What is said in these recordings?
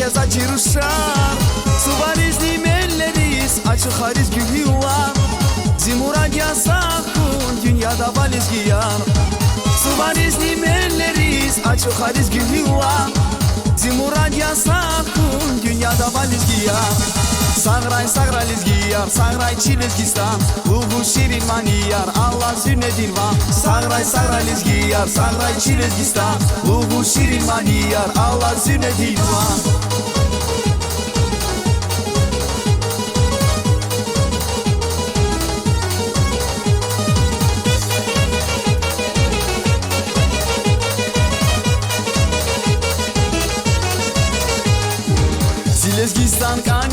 kez açırışar. Suvarizlim elleriz, açık hariz gülüyorlar. Zimurad yasakun, dünyada valiz giyer. Suvarizlim elleriz, açık hariz gülüyorlar. Zimurad yasakun, dünyada valiz giyer. Sağray sağraliz giyer, sağray çiliz gistan. Uğu şirin maniyar, Allah sünnetin var. Sağray sağraliz giyer, sağray çiliz gistan. Uğu şirin maniyar, Allah sünnetin var. Lezgistan kan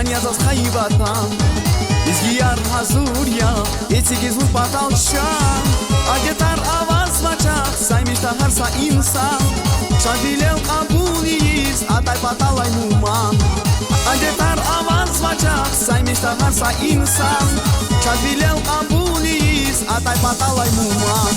yazas haybatan. Lezgiyar hazur ya, etigiz vur patal şan. Agetar avaz vacak, saymış da harsa insan. Şafilev kabuliyiz, atay patalay numan. Agetar avaz vacak, saymış da harsa insan. Şafilev kabuliyiz, atay patalay numan.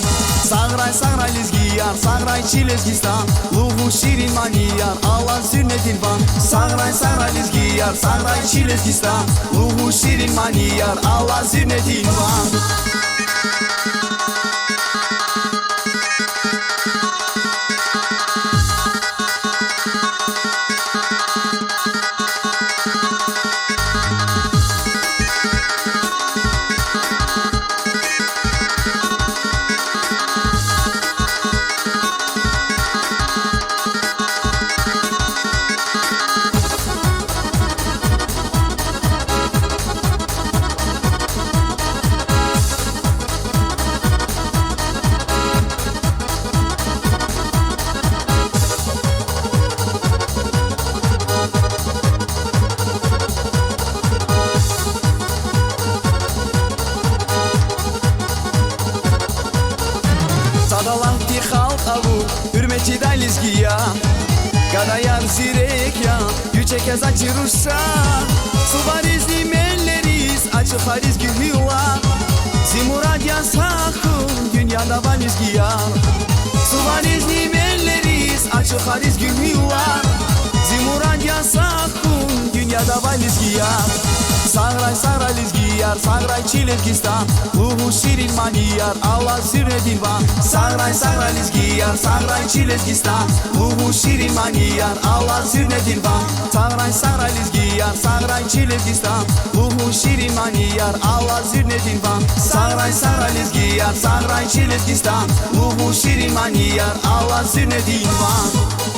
Sağray sağray lezgiyar, sağray çilezgistan. Uğu şirin maniyar, Allah sünnetin var. Sağray sağray lezgiyar, sağray çilezgistan. Uğu şirin maniyar, Allah sünnetin var. Sadalanti halk avu, hürmeti da lizgiya. Gadayar zirek ya, yüce kez açırırsa. Suvarizlim elleriz, açık hariz gülüyorlar. Zimurad yasakun, dünyada valiz giyer. Suvarizlim elleriz, açık hariz gülüyorlar. Zimurad yasakun, dünyada valiz giyer. Sağray sağray lezgiyar, sağray çilezgistan. Uğu şirin maniyar, Allah sünnetin var. Sağray sağray lezgiyar, sağray çilezgistan. Uğu şirin maniyar, Allah sünnetin var. Sağray sağray lezgiyar, sağray çilezgistan. Uğu şirin maniyar, Allah sünnetin var. Sağray sağray lezgiyar, sağray çilezgistan. Uğu şirin maniyar, Allah sünnetin var.